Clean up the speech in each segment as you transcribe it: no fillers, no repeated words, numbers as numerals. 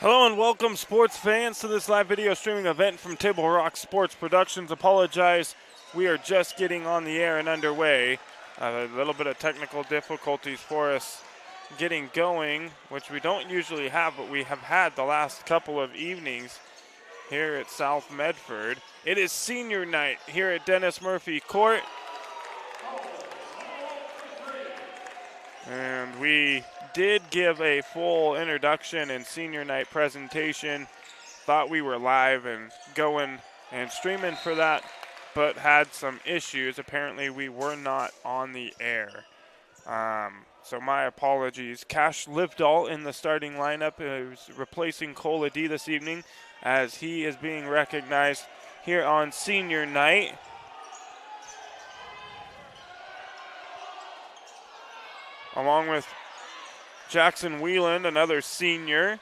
Hello and welcome, sports fans, to this live video streaming event from Table Rock Sports Productions. Apologize, we are just getting on the air and underway. A little bit of technical difficulties for us getting going, which we don't usually have, but we have had the last couple of evenings here at South Medford. It is senior night here at Dennis Murphy Court. And we did give a full introduction and senior night presentation. Thought we were live and going and streaming for that, but had some issues. Apparently we were not on the air. So my apologies. Cash Livedall in the starting lineup is replacing Cole D this evening as he is being recognized here on senior night. Along with Jackson Wieland, another senior,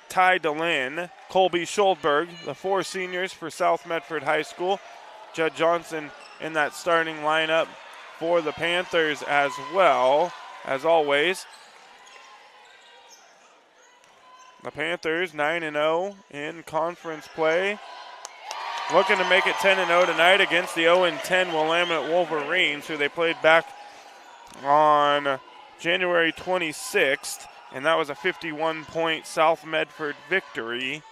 Ty DeLynn, Colby Schuldberg, the four seniors for South Medford High School. Judd Johnson in that starting lineup for the Panthers as well, as always. The Panthers 9-0 in conference play. Looking to make it 10-0 tonight against the 0-10 Willamette Wolverines, who they played back on January 26th, and that was a 51-point South Medford victory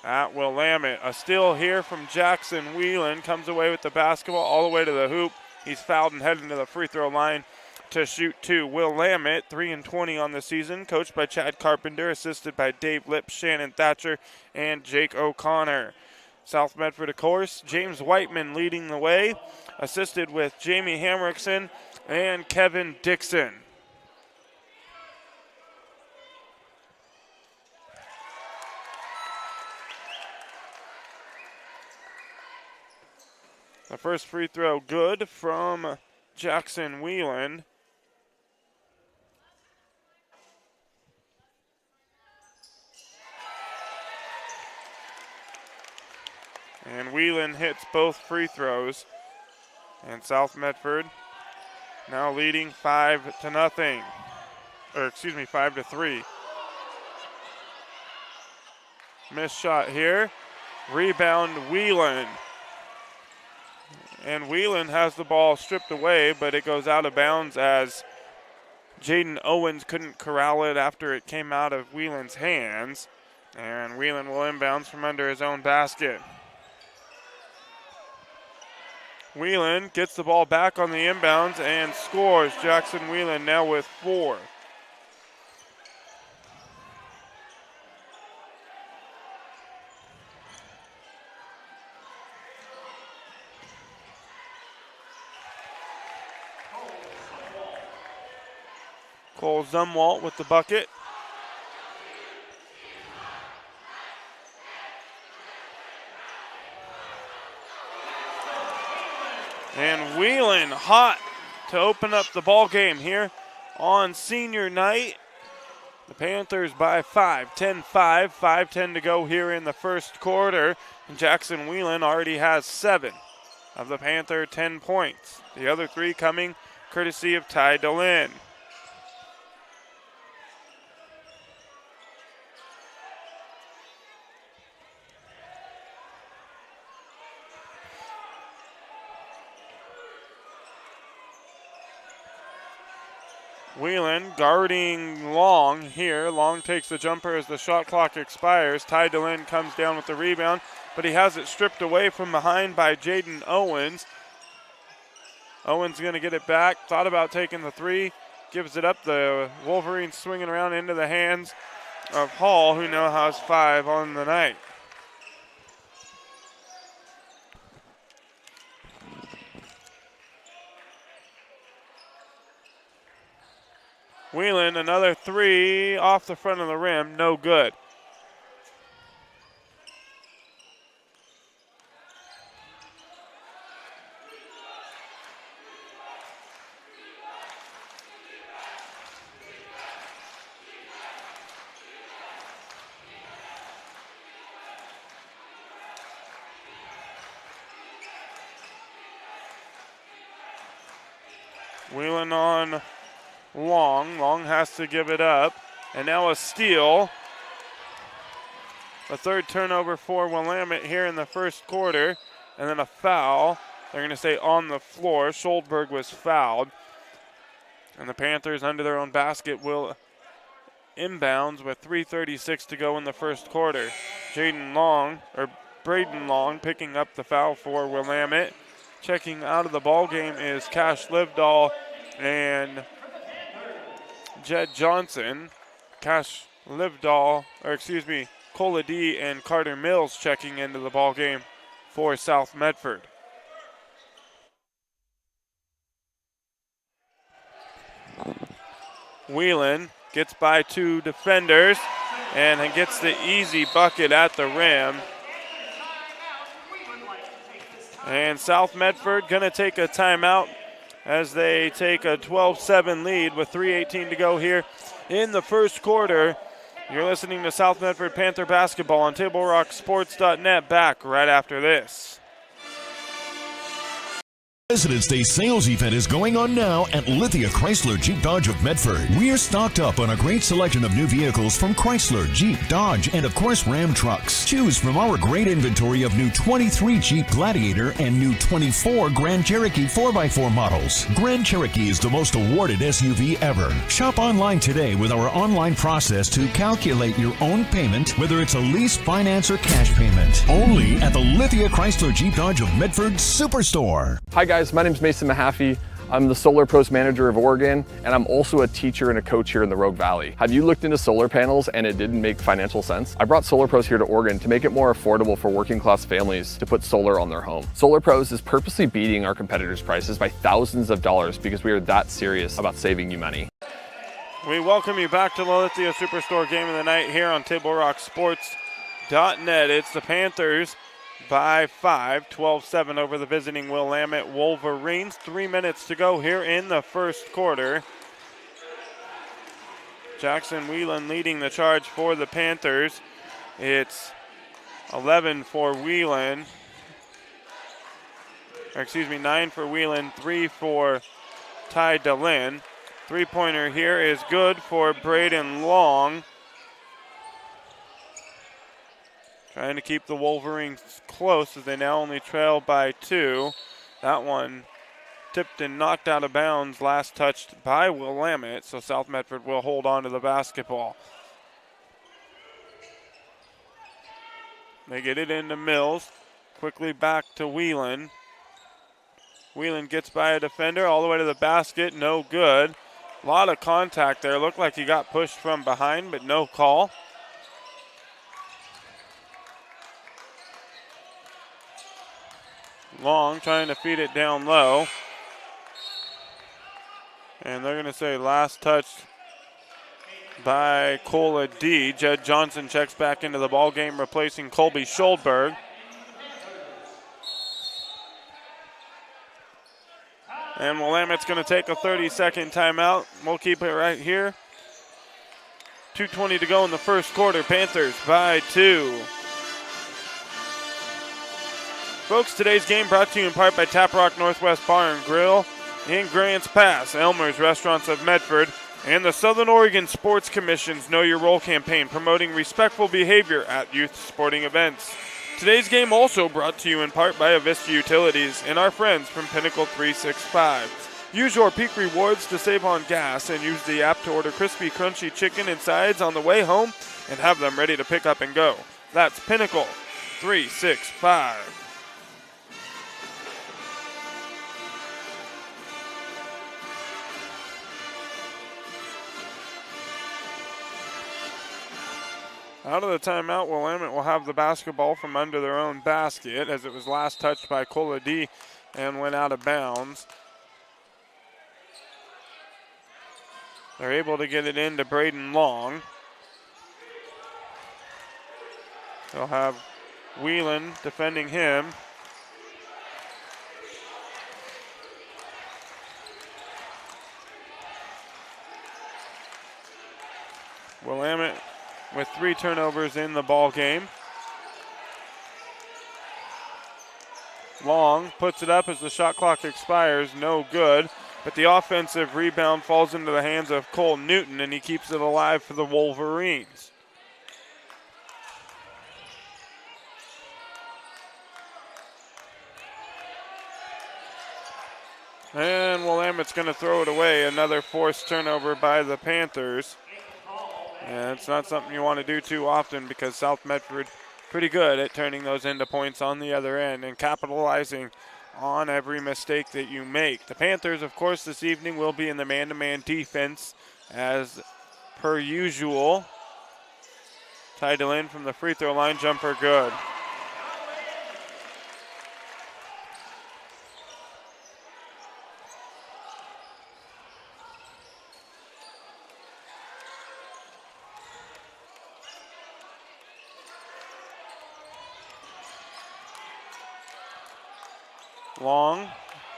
at Willamette. A steal here from Jackson Whelan, comes away with the basketball all the way to the hoop. He's fouled and heading to the free throw line to shoot two. Willamette, 3-20 on the season, coached by Chad Carpenter, assisted by Dave Lipp, Shannon Thatcher, and Jake O'Connor. South Medford, of course, James Whiteman leading the way, assisted with Jamie Hamrickson and Kevin Dixon. The first free throw good from Jackson Whelan. And Whelan hits both free throws. And South Medford now leading 5-0. Or excuse me, 5-3. Missed shot here. Rebound Whelan. And Whelan has the ball stripped away, but it goes out of bounds as Jaden Owens couldn't corral it after it came out of Whelan's hands. And Whelan will inbounds from under his own basket. Whelan gets the ball back on the inbounds and scores. Jackson Whelan now with 4. Cole Zumwalt with the bucket. And Whelan hot to open up the ball game here on senior night. The Panthers by 5, 10-5, 5:10 to go here in the first quarter. And Jackson Whelan already has 7 of the Panther 10 points. The other 3 coming courtesy of Ty DeLynn. Whelan guarding Long here. Long takes the jumper as the shot clock expires. Ty DeLynn comes down with the rebound, but he has it stripped away from behind by Jaden Owens. Owens going to get it back. Thought about taking the 3. Gives it up. The Wolverines swinging around into the hands of Hall, who now has 5 on the night. Whelan, another three off the front of the rim, no good. Whelan on Long. Long has to give it up. And now a steal. A third turnover for Willamette here in the first quarter. And then a foul. They're going to say on the floor. Schuldberg was fouled. And the Panthers under their own basket will inbounds with 3:36 to go in the first quarter. Braden Long picking up the foul for Willamette. Checking out of the ball game is Cash Livedall and Jed Johnson. Cola D and Carter Mills checking into the ball game for South Medford. Whelan gets by two defenders and gets the easy bucket at the rim. And South Medford going to take a timeout as they take a 12-7 lead with 3:18 to go here in the first quarter. You're listening to South Medford Panther basketball on TableRockSports.net. Back right after this. President's Day sales event is going on now at Lithia Chrysler Jeep Dodge of Medford. We're stocked up on a great selection of new vehicles from Chrysler, Jeep, Dodge, and of course Ram trucks. Choose from our great inventory of new 23 Jeep Gladiator and new 24 Grand Cherokee 4x4 models. Grand Cherokee is the most awarded SUV ever. Shop online today with our online process to calculate your own payment, whether it's a lease, finance, or cash payment. Only at the Lithia Chrysler Jeep Dodge of Medford Superstore. Hi guys, my name is Mason Mahaffey. I'm the Solar Pros Manager of Oregon, and I'm also a teacher and a coach here in the Rogue Valley. Have you looked into solar panels and it didn't make financial sense? I brought Solar Pros here to Oregon to make it more affordable for working class families to put solar on their home. Solar Pros is purposely beating our competitors' prices by thousands of dollars because we are that serious about saving you money. We welcome you back to the Lithia Superstore game of the night here on TableRockSports.net. It's the Panthers by 5, 12-7 over the visiting Willamette Wolverines. 3 minutes to go here in the first quarter. Jackson Whelan leading the charge for the Panthers. It's 11 for Whelan. 9 for Whelan, 3 for Ty DeLynn. Three-pointer here is good for Braden Long. Trying to keep the Wolverines close as they now only trail by 2. That one tipped and knocked out of bounds, last touched by Willamette, so South Medford will hold on to the basketball. They get it into Mills, quickly back to Whelan. Whelan gets by a defender all the way to the basket, no good. A lot of contact there, looked like he got pushed from behind, but no call. Long trying to feed it down low. And they're going to say last touch by Cola D. Jed Johnson checks back into the ball game, replacing Colby Schuldberg. And Willamette's going to take a 30-second timeout. We'll keep it right here. 2:20 to go in the first quarter. Panthers by 2. Folks, today's game brought to you in part by Tap Rock Northwest Bar and Grill in Grants Pass, Elmer's Restaurants of Medford, and the Southern Oregon Sports Commission's Know Your Role campaign promoting respectful behavior at youth sporting events. Today's game also brought to you in part by Avista Utilities and our friends from Pinnacle 365. Use your Peak Rewards to save on gas and use the app to order crispy, crunchy chicken and sides on the way home and have them ready to pick up and go. That's Pinnacle 365. Out of the timeout, Willamette will have the basketball from under their own basket as it was last touched by Cola D and went out of bounds. They're able to get it into Braden Long. They'll have Whelan defending him. Willamette with 3 turnovers in the ball game. Long puts it up as the shot clock expires, no good. But the offensive rebound falls into the hands of Cole Newton, and he keeps it alive for the Wolverines. And Willamette's going to throw it away. Another forced turnover by the Panthers. And it's not something you want to do too often because South Medford pretty good at turning those into points on the other end and capitalizing on every mistake that you make. The Panthers, of course, this evening will be in the man-to-man defense as per usual. Tidal in from the free throw line, jumper good. Long,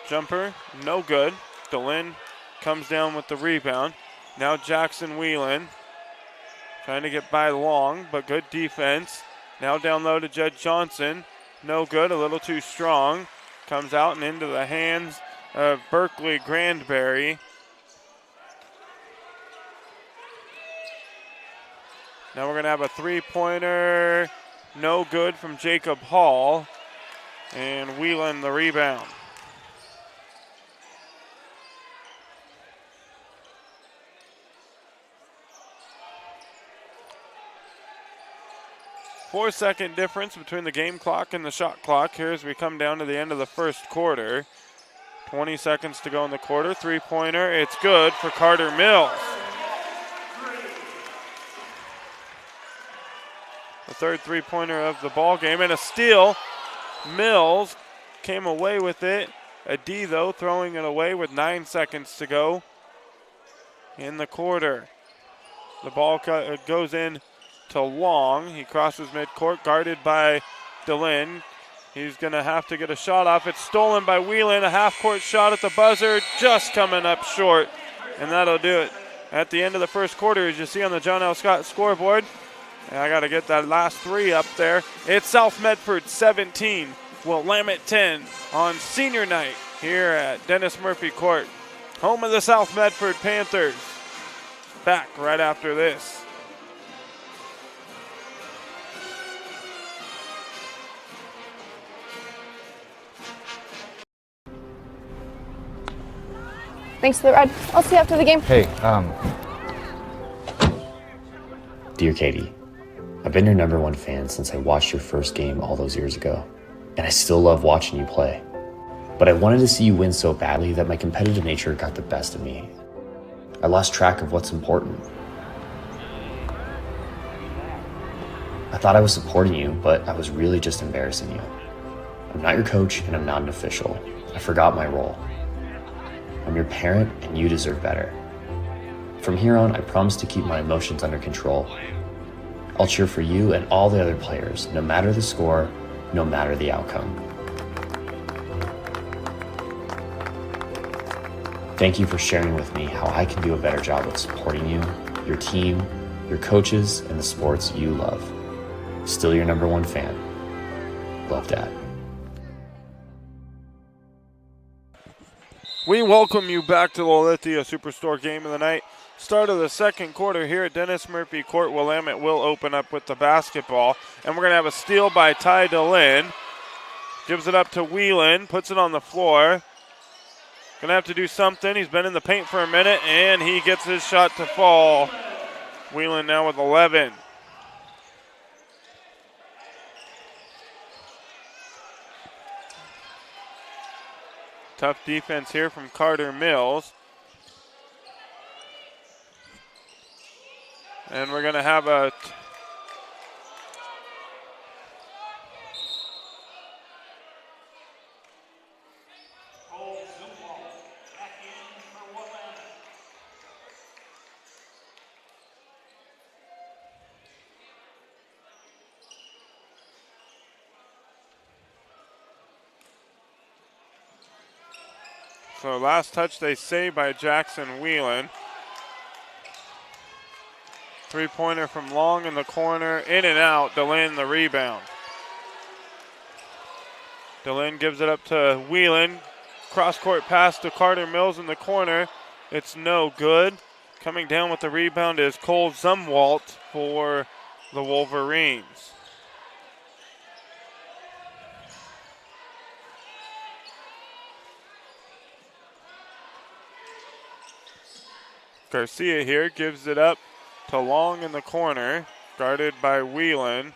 jumper, no good. DeLynn comes down with the rebound. Now Jackson Whelan trying to get by Long, but good defense. Now down low to Jed Johnson. No good, a little too strong. Comes out and into the hands of Berkeley Grandberry. Now we're going to have a three-pointer. No good from Jacob Hall. And Whelan the rebound. Four-second difference between the game clock and the shot clock here as we come down to the end of the first quarter. 20 seconds to go in the quarter. Three-pointer, it's good for Carter Mills. The third three-pointer of the ball game, and a steal. Mills came away with it. A D, though, throwing it away with 9 seconds to go in the quarter. The ball goes in to Long. He crosses midcourt, guarded by DeLynn. He's going to have to get a shot off. It's stolen by Whelan. A half-court shot at the buzzer, just coming up short, and that'll do it. At the end of the first quarter, as you see on the John L. Scott scoreboard, and I got to get that last three up there. It's South Medford 17, Willamette 10 on senior night here at Dennis Murphy Court. Home of the South Medford Panthers. Back right after this. Thanks for the ride. I'll see you after the game. Hey, Dear Katie, I've been your #1 fan since I watched your first game all those years ago, and I still love watching you play. But I wanted to see you win so badly that my competitive nature got the best of me. I lost track of what's important. I thought I was supporting you, but I was really just embarrassing you. I'm not your coach, and I'm not an official. I forgot my role. I'm your parent, and you deserve better. From here on, I promise to keep my emotions under control. I'll cheer for you and all the other players, no matter the score, no matter the outcome. Thank you for sharing with me how I can do a better job of supporting you, your team, your coaches, and the sports you love. Still your #1 fan. Love, Dad. We welcome you back to the Lithia Superstore game of the night. Start of the second quarter here at Dennis Murphy Court. Willamette will open up with the basketball. And we're going to have a steal by Ty DeLynn. Gives it up to Whelan, puts it on the floor. Going to have to do something. He's been in the paint for a minute, and he gets his shot to fall. Whelan now with 11. Tough defense here from Carter Mills. And we're going to have a So last touch they say by Jackson Whelan. Three-pointer from Long in the corner, in and out. DeLynn the rebound. DeLynn gives it up to Whelan. Cross-court pass to Carter Mills in the corner. It's no good. Coming down with the rebound is Cole Zumwalt for the Wolverines. Garcia here gives it up to Long in the corner, guarded by Whelan.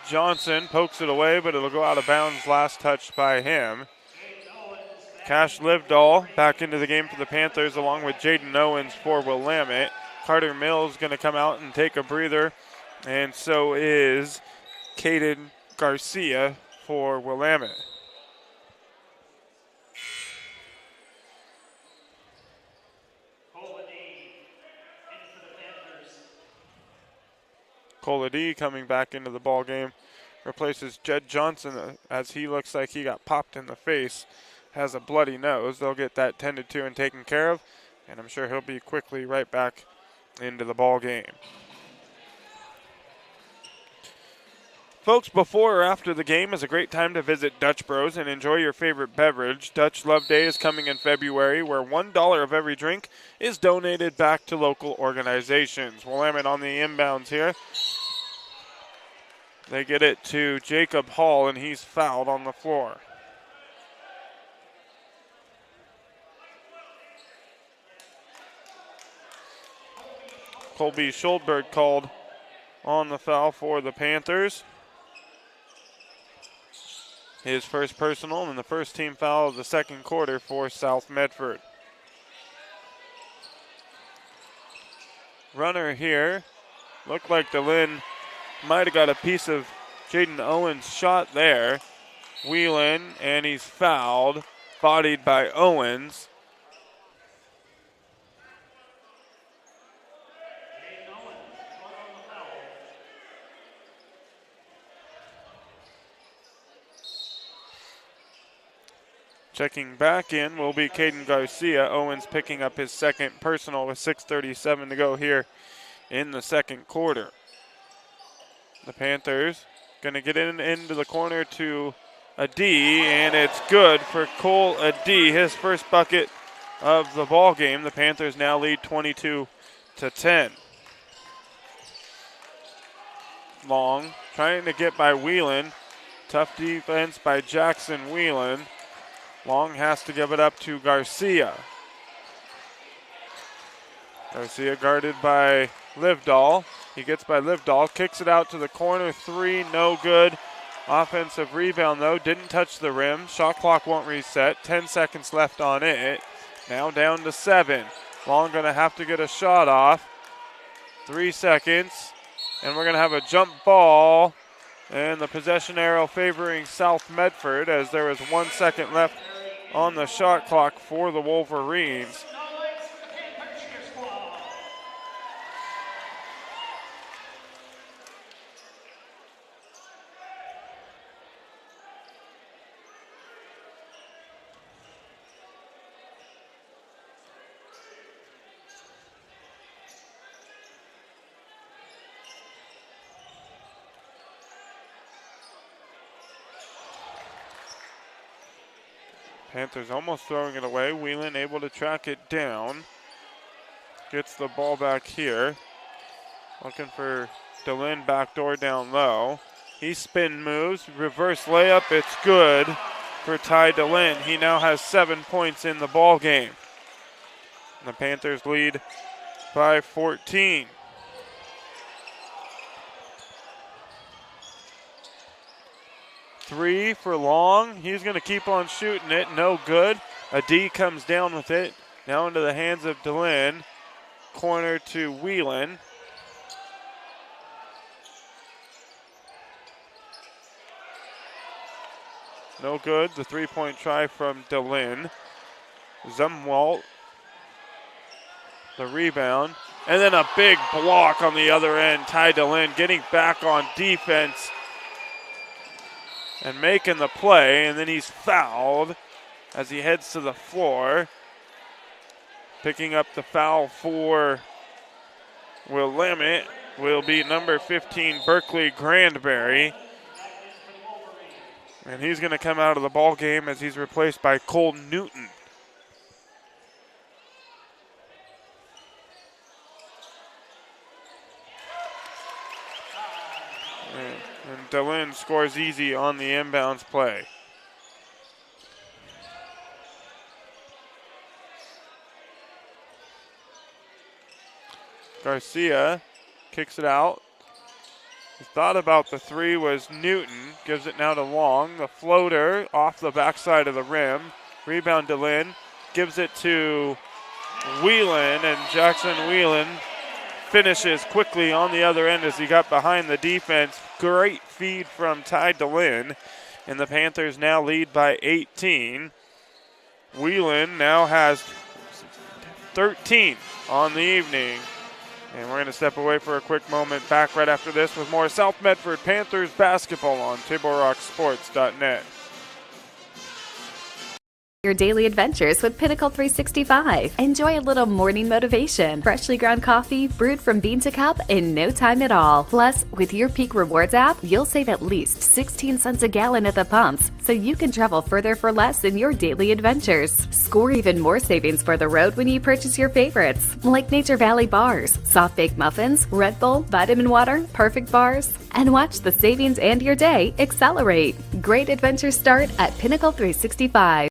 Johnson pokes it away, but it'll go out of bounds. Last touch by him. Cash Livedall back into the game for the Panthers along with Jaden Owens for Willamette. Carter Mills going to come out and take a breather, and so is Caden Garcia for Willamette. Colady coming back into the ball game, replaces Jed Johnson as he looks like he got popped in the face, has a bloody nose. They'll get that tended to and taken care of, and I'm sure he'll be quickly right back into the ball game. Folks, before or after the game is a great time to visit Dutch Bros and enjoy your favorite beverage. Dutch Love Day is coming in February, where $1 of every drink is donated back to local organizations. Willamette on the inbounds here. They get it to Jacob Hall, and he's fouled on the floor. Colby Schuldberg called on the foul for the Panthers. His first personal and the first team foul of the second quarter for South Medford. Runner here. Looked like DeLynn might have got a piece of Jaden Owens' shot there. Whelan, and he's fouled, bodied by Owens. Checking back in will be Caden Garcia. Owens picking up his second personal with 6:37 to go here in the second quarter. The Panthers going to get into the corner to Adi, and it's good for Cole Adi, his first bucket of the ball game. The Panthers now lead 22-10. Long trying to get by Whelan. Tough defense by Jackson Whelan. Long has to give it up to Garcia. Garcia guarded by Livedall. He gets by Livedall, kicks it out to the corner, three, no good. Offensive rebound though, didn't touch the rim. Shot clock won't reset, 10 seconds left on it. Now down to 7. Long gonna have to get a shot off. 3 seconds, and we're gonna have a jump ball. And the possession arrow favoring South Medford as there is 1 second left on the shot clock for the Wolverines. Panthers almost throwing it away. Whelan able to track it down. Gets the ball back here. Looking for DeLynn, backdoor down low. He spin moves, reverse layup. It's good for Ty DeLynn. He now has 7 points in the ball game. And the Panthers lead by 14. Three for Long. He's going to keep on shooting it. No good. A D comes down with it. Now into the hands of DeLynn. Corner to Whelan. No good. The three-point try from DeLynn. Zumwalt. The rebound. And then a big block on the other end. Ty DeLynn getting back on defense and making the play, and then he's fouled. as he heads to the floor. Picking up the foul for Willamette will be number 15, Berkeley Grandberry. And he's going to come out of the ball game as he's replaced by Cole Newton. And DeLynn scores easy on the inbounds play. Garcia kicks it out. He thought about the three was Newton. Gives it now to Long. The floater off the backside of the rim. Rebound DeLynn. Gives it to Whelan, and Jackson Whelan finishes quickly on the other end as he got behind the defense. Great feed from Ty DeLynn, and the Panthers now lead by 18. Whelan now has 13 on the evening. And we're going to step away for a quick moment. Back right after this with more South Medford Panthers basketball on TableRockSports.net. Your daily adventures with Pinnacle 365. Enjoy a little morning motivation. Freshly ground coffee brewed from bean to cup in no time at all. Plus, with your Peak Rewards app, you'll save at least 16 cents a gallon at the pumps, so you can travel further for less in your daily adventures. Score even more savings for the road when you purchase your favorites, like Nature Valley bars, soft baked muffins, Red Bull, vitamin water, perfect bars, and watch the savings and your day accelerate. Great adventures start at Pinnacle 365.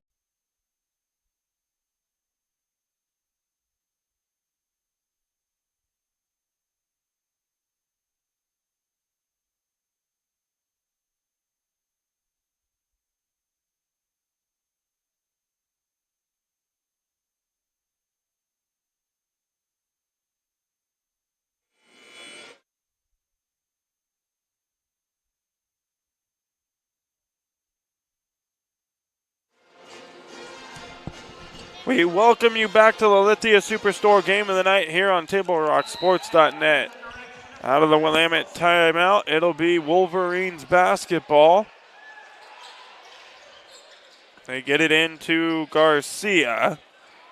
We welcome you back to the Lithia Superstore game of the night here on TableRockSports.net. Out of the Willamette timeout, it'll be Wolverines basketball. They get it into Garcia.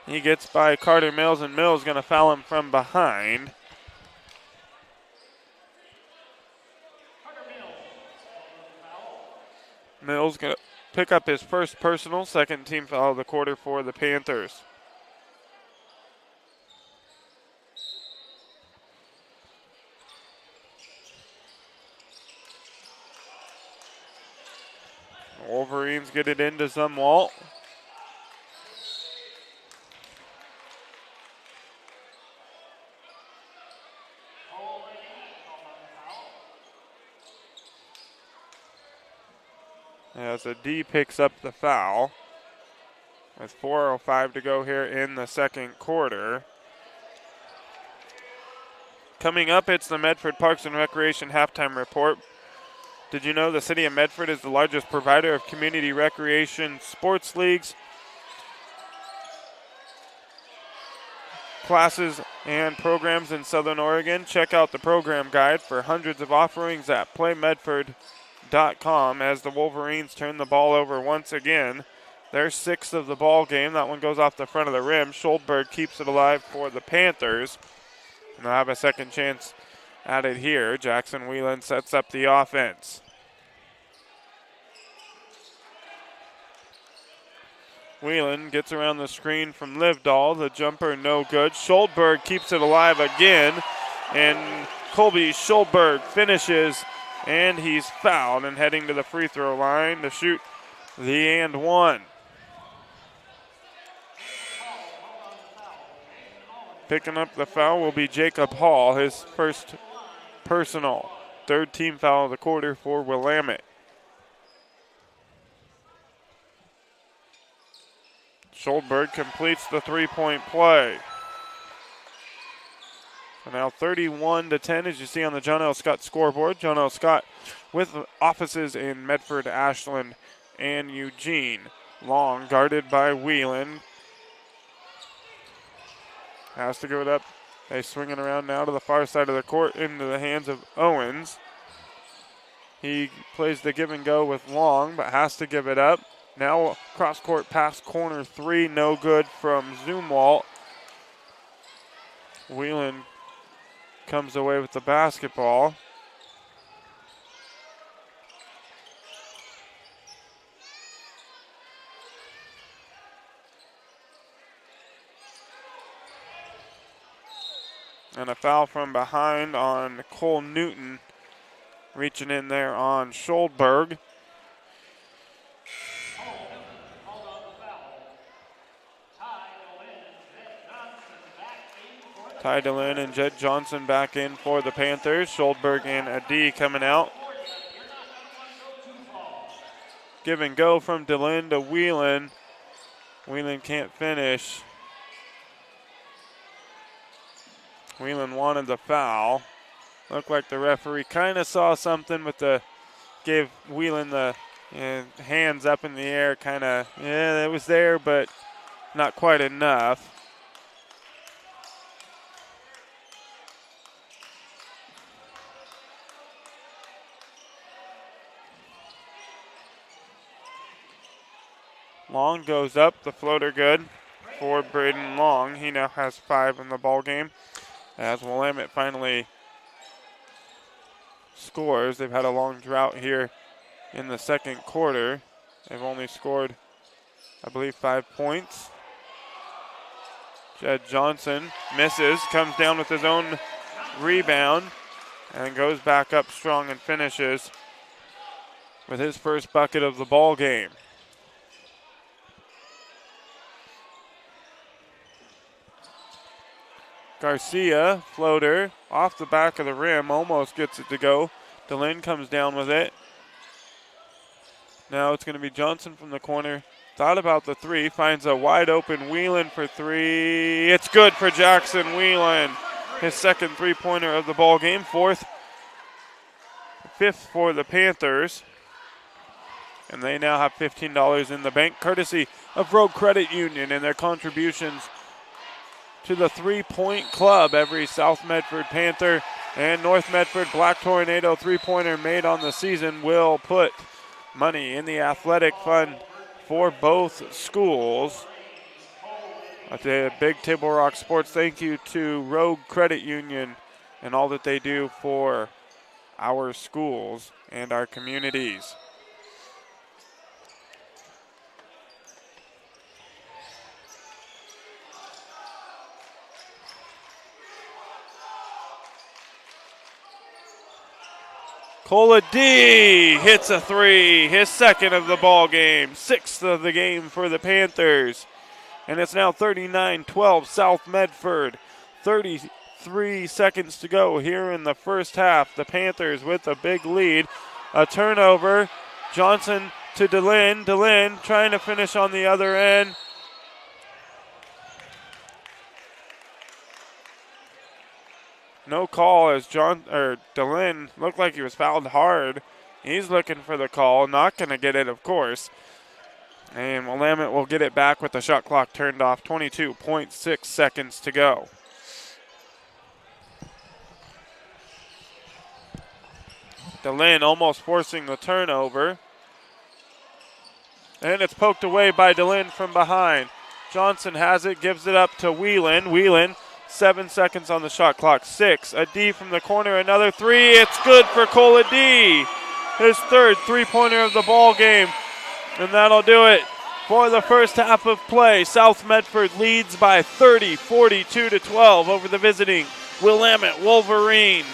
He gets by Carter Mills, and Mills going to foul him from behind. Mills going to pick up his first personal, second team foul of the quarter for the Panthers. Wolverines get it into Zumwalt. As a D picks up the foul with 4:05 to go here in the second quarter. Coming up, it's the Medford Parks and Recreation halftime report. Did you know the city of Medford is the largest provider of community recreation sports leagues, classes, and programs in Southern Oregon? Check out the program guide for hundreds of offerings at PlayMedford.com as the Wolverines turn the ball over once again. Their sixth of the ball game. That one goes off the front of the rim. Schuldberg keeps it alive for the Panthers. And they'll have a second chance at it here. Jackson Whelan sets up the offense. Whelan gets around the screen from Livdahl. The jumper no good. Schuldberg keeps it alive again. And Colby Schuldberg finishes, and he's fouled and heading to the free throw line to shoot the and one. Picking up the foul will be Jacob Hall, his first personal. Third team foul of the quarter for Willamette. Schuldberg completes the three-point play. So now 31-10 as you see on the John L. Scott scoreboard. John L. Scott with offices in Medford, Ashland, and Eugene. Long guarded by Whelan. Has to give it up. They swing it around now to the far side of the court into the hands of Owens. He plays the give and go with Long, but has to give it up. Now cross-court pass, corner three, no good from Zumwalt. Whelan comes away with the basketball. And a foul from behind on Cole Newton, reaching in there on Scholdberg. Ty DeLynn and Jed Johnson back in for the Panthers. Scholdberg and Adi coming out. Give and go from DeLynn to Whelan. Whelan can't finish. Whelan wanted the foul. Looked like the referee kind of saw something, but gave Whelan the hands up in the air, kind of, it was there, but not quite enough. Long goes up, the floater good for Braden Long. He now has 5 in the ball game. As Willamette finally scores, they've had a long drought here in the second quarter. They've only scored, I believe, 5 points. Jed Johnson misses, comes down with his own rebound, and goes back up strong and finishes with his first bucket of the ball game. Garcia, floater, off the back of the rim, almost gets it to go. DeLynn comes down with it. Now it's going to be Johnson from the corner. Thought about the three, finds a wide open Whelan for three. It's good for Jackson Whelan. His second three-pointer of the ball game, fifth for the Panthers. And they now have $15 in the bank, courtesy of Rogue Credit Union and their contributions to the 3-point club. Every South Medford Panther and North Medford Black Tornado three-pointer made on the season will put money in the athletic fund for both schools. At the Big Table Rock Sports, thank you to Rogue Credit Union and all that they do for our schools and our communities. Cola D hits a three, his second of the ball game, sixth of the game for the Panthers. And it's now 39-12 South Medford. 33 seconds to go here in the first half. The Panthers with a big lead. A turnover. Johnson to DeLynn. DeLynn trying to finish on the other end. No call as DeLynn looked like he was fouled hard. He's looking for the call, not going to get it, of course. And Willamette will get it back with the shot clock turned off. 22.6 seconds to go. DeLynn almost forcing the turnover. And it's poked away by DeLynn from behind. Johnson has it, gives it up to Whelan. Whelan, 7 seconds on the shot clock. 6. A D from the corner, another three. It's good for Cole D. His third three-pointer of the ball game. And that'll do it for the first half of play. South Medford leads by 30, 42-12 over the visiting Willamette Wolverines.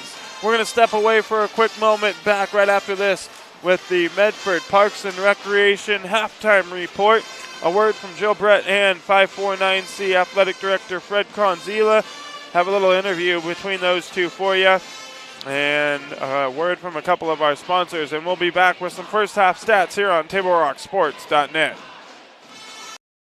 We're going to step away for a quick moment. Back right after this with the Medford Parks and Recreation halftime report. A word from Joe Brett and 549C Athletic Director Fred Cronzilla. Have a little interview between those two for you. And a word from a couple of our sponsors. And we'll be back with some first half stats here on TableRockSports.net.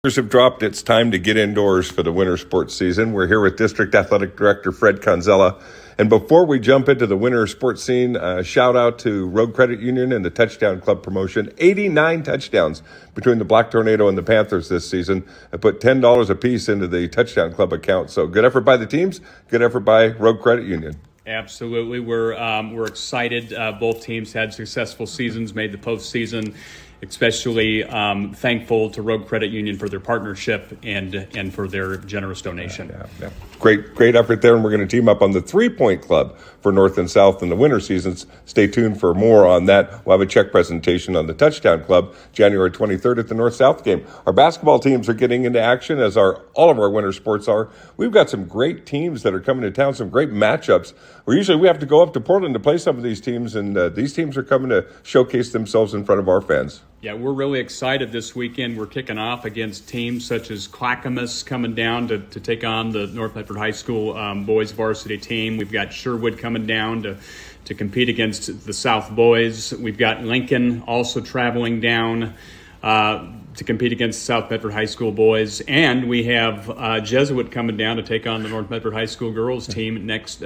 Have dropped. It's time to get indoors for the winter sports season. We're here with District Athletic Director Fred Cronzilla. And before we jump into the winter sports scene, shout out to Rogue Credit Union and the Touchdown Club promotion. 89 touchdowns between the Black Tornado and the Panthers this season. I put $10 apiece into the Touchdown Club account. So good effort by the teams, good effort by Rogue Credit Union. Absolutely. We're excited. Both teams had successful seasons, made the postseason. especially thankful to Rogue Credit Union for their partnership and for their generous donation. Great effort there, and we're going to team up on the 3-Point Club for North and South in the winter seasons. Stay tuned for more on that. We'll have a check presentation on the Touchdown Club January 23rd at the North-South game. Our basketball teams are getting into action, as all of our winter sports are. We've got some great teams that are coming to town, some great matchups. Usually we have to go up to Portland to play some of these teams, and these teams are coming to showcase themselves in front of our fans. Yeah, we're really excited this weekend. We're kicking off against teams such as Clackamas coming down to take on the North Medford High School boys varsity team. We've got Sherwood coming down to compete against the South boys. We've got Lincoln also traveling down to compete against South Medford High School boys. And we have Jesuit coming down to take on the North Medford High School girls team next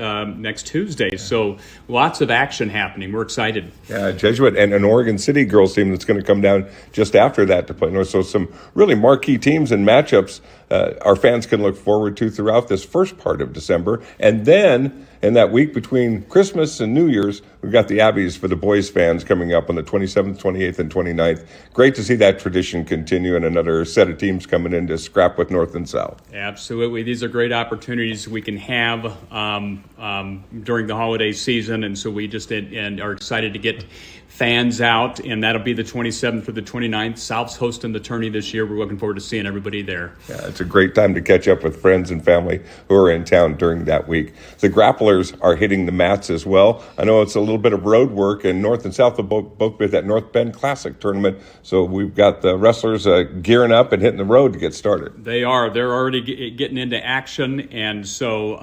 Tuesday. So lots of action happening. We're excited. Yeah, Jesuit and an Oregon City girls team that's going to come down just after that to play North. So some really marquee teams and matchups our fans can look forward to throughout this first part of December. And then in that week between Christmas and New Year's, we've got the Abbeys for the boys fans coming up on the 27th, 28th, and 29th. Great to see that tradition continue and another set of teams coming in to scrap with North and South. Absolutely. These are great opportunities we can have during the holiday season, and so we just are excited to get fans out, and that'll be the 27th through the 29th. South's hosting the tourney this year. We're looking forward to seeing everybody there. Yeah, it's a great time to catch up with friends and family who are in town during that week. The grapplers are hitting the mats as well. I know it's a little bit of road work, and North and South have both been at that North Bend Classic tournament, so we've got the wrestlers gearing up and hitting the road to get started. They are. They're already getting into action, and so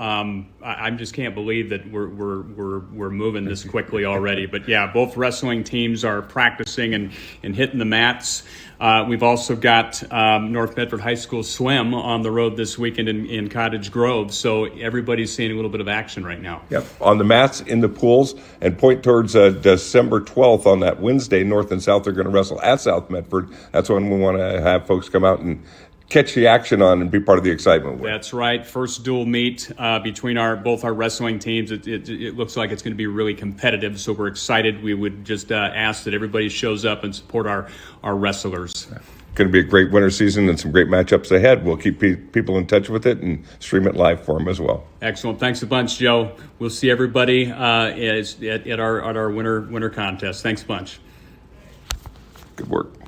I just can't believe that we're moving this quickly already. But yeah, both wrestling teams are practicing and hitting the mats. We've also got North Medford High School swim on the road this weekend in Cottage Grove, so everybody's seeing a little bit of action right now. Yep, on the mats, in the pools, and point towards December 12th on that Wednesday. North and South are going to wrestle at South Medford. That's when we want to have folks come out and catch the action on and be part of the excitement with. That's right. First dual meet between both our wrestling teams. It looks like it's going to be really competitive, so we're excited. We would just ask that everybody shows up and support our wrestlers. Going to be a great winter season and some great matchups ahead. We'll keep people in touch with it and stream it live for them as well. Excellent. Thanks a bunch, Joe. We'll see everybody at our winter contest. Thanks a bunch. Good work.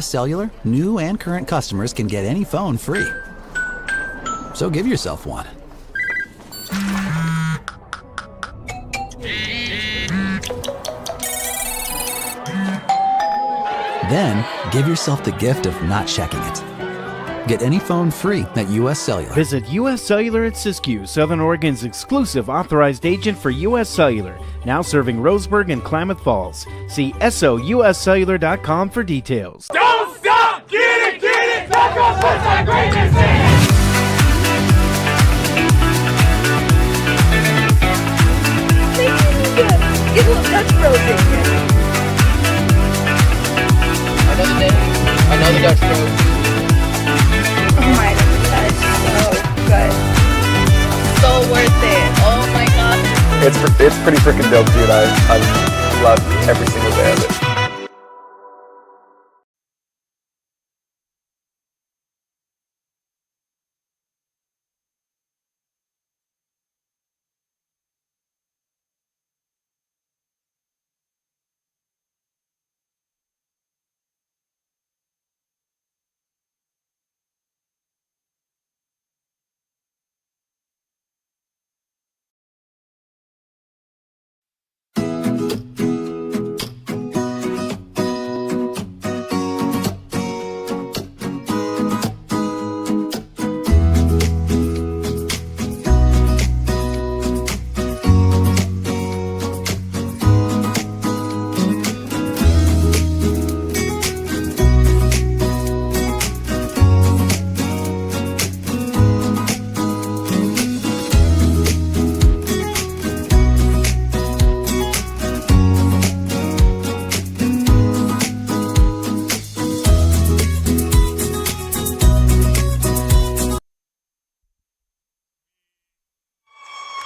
Cellular, new and current customers can get any phone free. So give yourself one. Then give yourself the gift of not checking it. Get any phone free at US Cellular. Visit US Cellular at Siskiyou, Southern Oregon's exclusive authorized agent for US Cellular, now serving Roseburg and Klamath Falls. See SOUScellular.com for details. Don't stop! Get it! Taco puts our greatness in! Get a little Dutch Bros in here. Another Dutch Bros. Oh my god, that's so good. So worth it. Oh my god. It's pretty freaking dope, dude. I love every single day of it.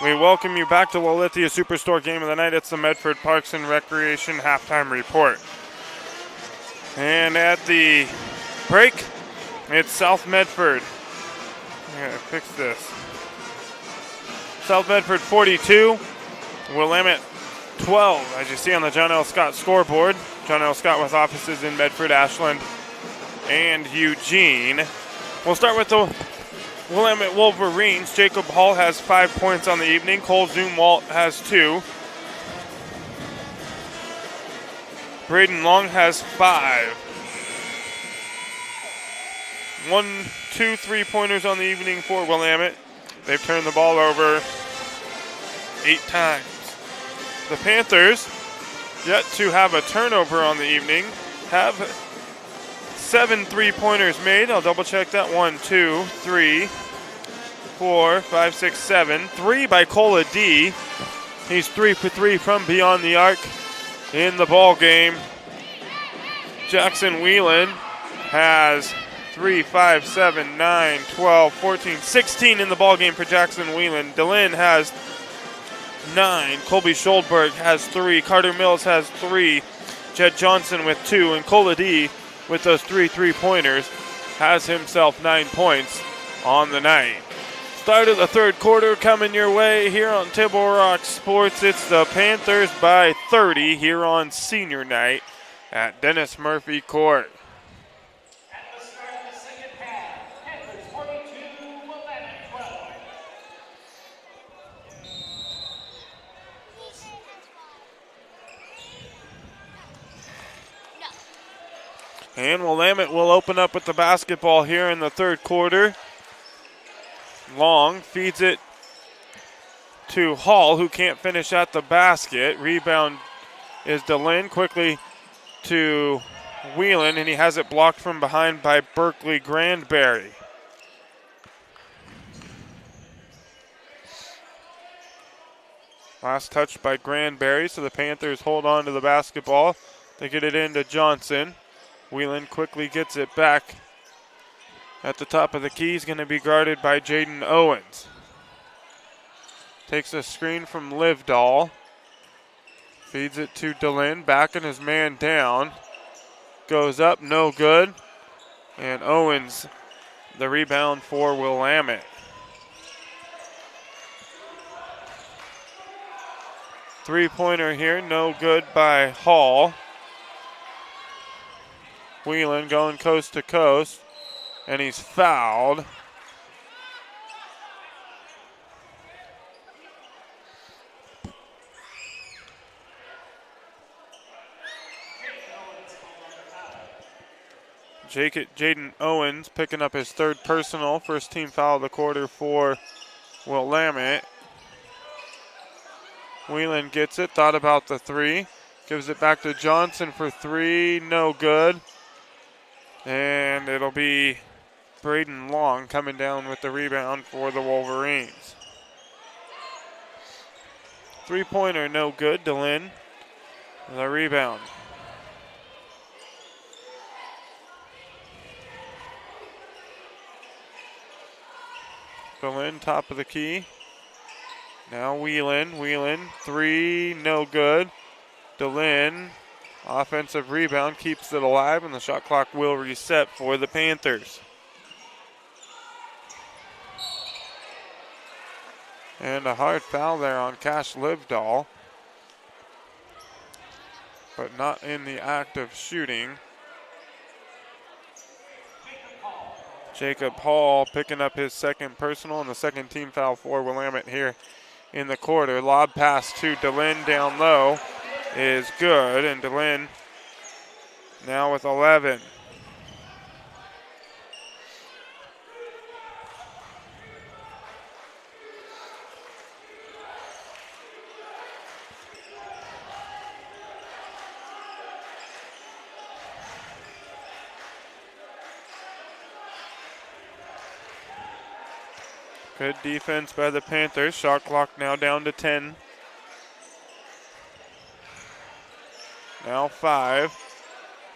We welcome you back to Lithia Superstore Game of the Night. It's the Medford Parks and Recreation halftime report. And at the break, it's South Medford. I gotta fix this. South Medford 42, Willamette 12, as you see on the John L. Scott scoreboard. John L. Scott with offices in Medford, Ashland, and Eugene. We'll start with the Willamette Wolverines. Jacob Hall has 5 points on the evening. Cole Zumwalt has 2. Braden Long has 5. 1, 2, 3-pointers on the evening for Willamette. They've turned the ball over 8 times. The Panthers, yet to have a turnover on the evening, have 7 3-pointers made. I'll double check that. 1, 2, 3, 4, 5, 6, 7. 3 by Cola D. He's 3 for 3 from beyond the arc in the ball game. Jackson Whelan has 3, 5, 7, 9, 12, 14, 16 in the ball game for Jackson Whelan. DeLynn has 9. Colby Scholdberg has 3. Carter Mills has 3. Jed Johnson with 2. And Cola D, with those 3 3-pointers, has himself 9 points on the night. Start of the third quarter coming your way here on Table Rock Sports. It's the Panthers by 30 here on senior night at Dennis Murphy Court. At the start of the second half, Panthers 42, Willamette 12. And Willamette will open up with the basketball here in the third quarter. Long feeds it to Hall, who can't finish at the basket. Rebound is DeLynn, quickly to Whelan, and he has it blocked from behind by Berkeley Granberry. Last touch by Granberry, so the Panthers hold on to the basketball. They get it into Johnson. Whelan quickly gets it back at the top of the key. He's going to be guarded by Jaden Owens. Takes a screen from Livedall. Feeds it to DeLynn, backing his man down. Goes up, no good. And Owens, the rebound for Willamette. Three-pointer here, no good by Hall. Whelan going coast to coast, and he's fouled. Jaden Owens picking up his third personal, first team foul of the quarter for Willamette. Whelan gets it, thought about the three, gives it back to Johnson for three, no good. And it'll be Braden Long coming down with the rebound for the Wolverines. Three-pointer, no good. DeLynn, the rebound. DeLynn, top of the key. Now Whelan, three, no good. DeLynn, offensive rebound, keeps it alive, and the shot clock will reset for the Panthers. And a hard foul there on Cash Livdahl, but not in the act of shooting. Jacob Hall picking up his second personal and the second team foul for Willamette here in the quarter. Lob pass to DeLynn down low is good, and DeLynn now with 11. Good defense by the Panthers. Shot clock now down to 10. Now 5.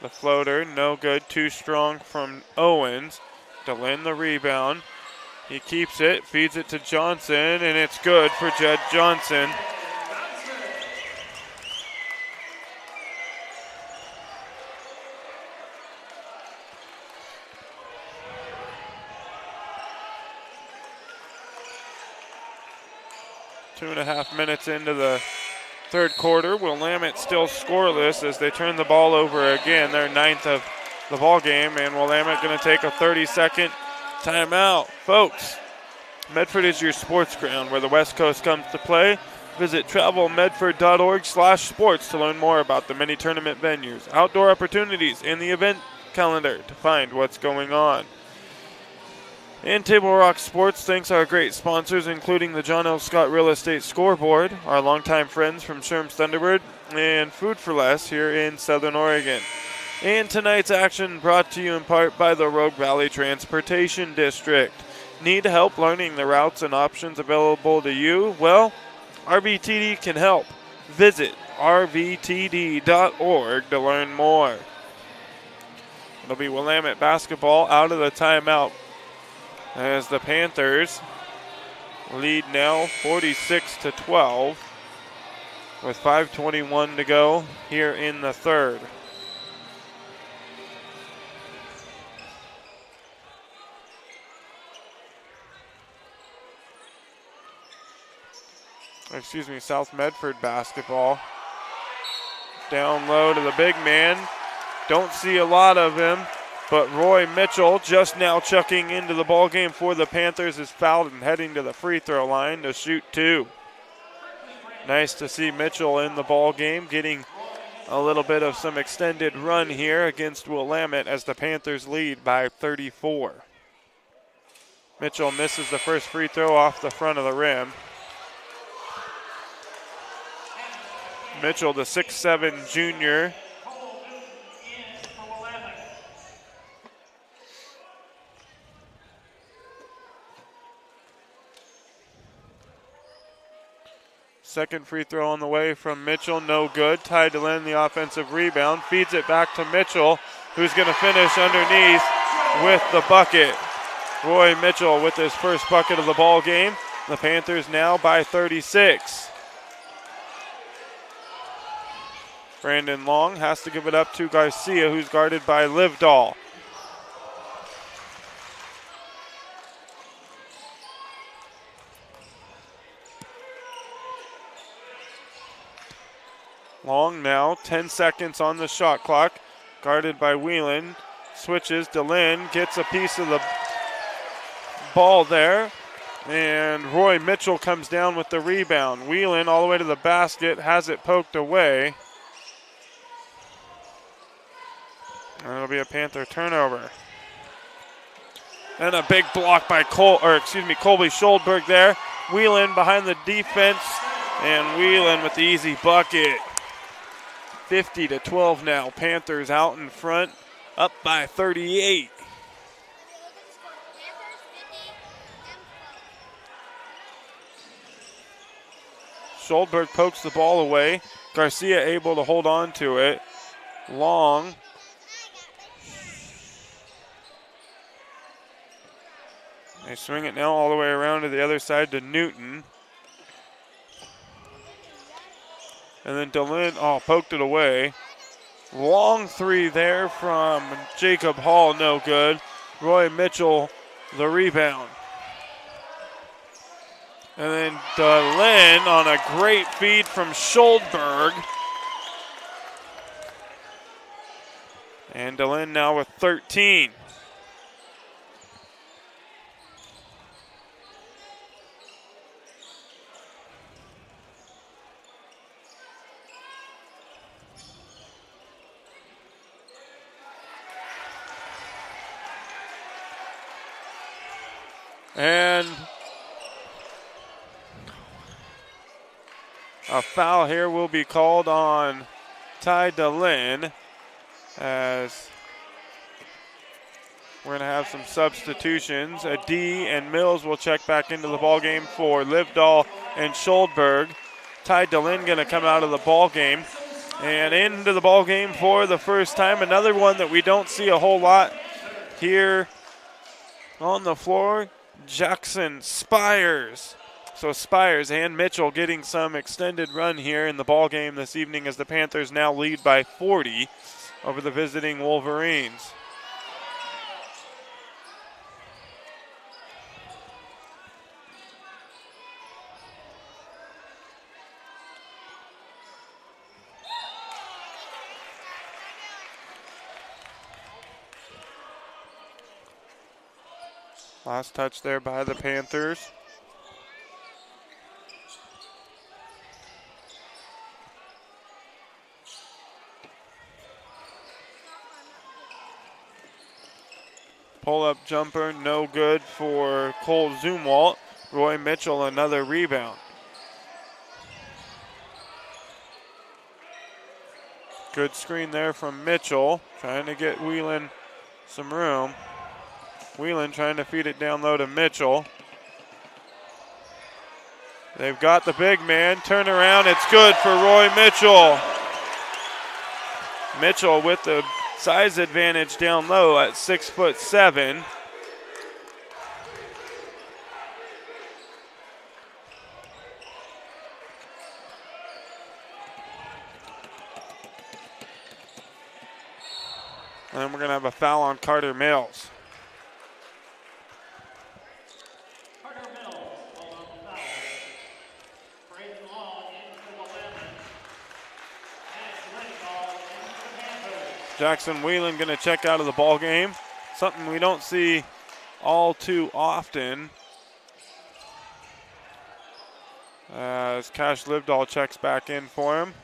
The floater, no good. Too strong from Owens. DeLynn the rebound. He keeps it, feeds it to Johnson, and it's good for Jed Johnson. Two and a half minutes into the third quarter. Willamette still scoreless as they turn the ball over again. Their 9th of the ball game, and Willamette going to take a 30-second timeout. Folks, Medford is your sports ground where the West Coast comes to play. Visit travelmedford.org/sports to learn more about the many tournament venues, outdoor opportunities, and the event calendar to find what's going on. And Table Rock Sports thanks our great sponsors, including the John L. Scott Real Estate Scoreboard, our longtime friends from Sherm's Thunderbird, and Food for Less here in Southern Oregon. And tonight's action brought to you in part by the Rogue Valley Transportation District. Need help learning the routes and options available to you? Well, RVTD can help. Visit rvtd.org to learn more. It'll be Willamette basketball out of the timeout as the Panthers lead now 46-12 with 5:21 to go here in the third. South Medford basketball. Down low to the big man. Don't see a lot of him, but Roy Mitchell, just now chucking into the ball game for the Panthers, is fouled and heading to the free throw line to shoot two. Nice to see Mitchell in the ball game, getting a little bit of some extended run here against Willamette as the Panthers lead by 34. Mitchell misses the first free throw off the front of the rim. Mitchell, the 6'7" junior. Second free throw on the way from Mitchell, no good. Ty DeLynn, the offensive rebound, feeds it back to Mitchell, who's going to finish underneath with the bucket. Roy Mitchell with his first bucket of the ball game. The Panthers now by 36. Brandon Long has to give it up to Garcia, who's guarded by Livdahl. Long now, 10 seconds on the shot clock. Guarded by Whelan. Switches. DeLynn gets a piece of the ball there. And Roy Mitchell comes down with the rebound. Whelan all the way to the basket. Has it poked away. And it'll be a Panther turnover. And a big block by Colby Schuldberg there. Whelan behind the defense. And Whelan with the easy bucket. 50-12 now. Panthers out in front. Up by 38. Schuldberg pokes the ball away. Garcia able to hold on to it. Long. They swing it now all the way around to the other side to Newton. And then DeLynn, poked it away. Long three there from Jacob Hall, no good. Roy Mitchell, the rebound. And then DeLynn on a great feed from Schuldberg. And DeLynn now with 13. And a foul here will be called on Ty DeLynn, as we're going to have some substitutions. D and Mills will check back into the ball game for Livedall and Schuldberg. Ty DeLynn going to come out of the ball game and into the ball game for the first time. Another one that we don't see a whole lot here on the floor. Jackson Spires. So Spires and Mitchell getting some extended run here in the ball game this evening, as the Panthers now lead by 40 over the visiting Wolverines. Last touch there by the Panthers. Pull-up jumper, no good for Cole Zumwalt. Roy Mitchell, another rebound. Good screen there from Mitchell, trying to get Whelan some room. Whelan trying to feed it down low to Mitchell. They've got the big man. Turn around. It's good for Roy Mitchell. Mitchell with the size advantage down low at 6'7". And then we're going to have a foul on Carter Mills. Jackson Whelan going to check out of the ball game. Something we don't see all too often. As Cash Livedall checks back in for him.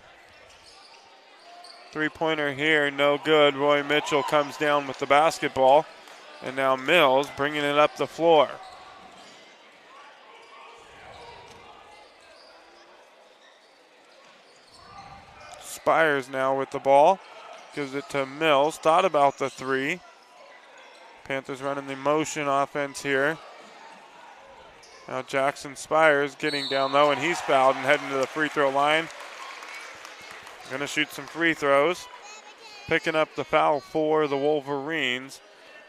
Three-pointer here, no good. Roy Mitchell comes down with the basketball. And now Mills bringing it up the floor. Spires now with the ball. Gives it to Mills. Thought about the three. Panthers running the motion offense here. Now Jackson Spires getting down low, and he's fouled and heading to the free throw line. Going to shoot some free throws. Picking up the foul for the Wolverines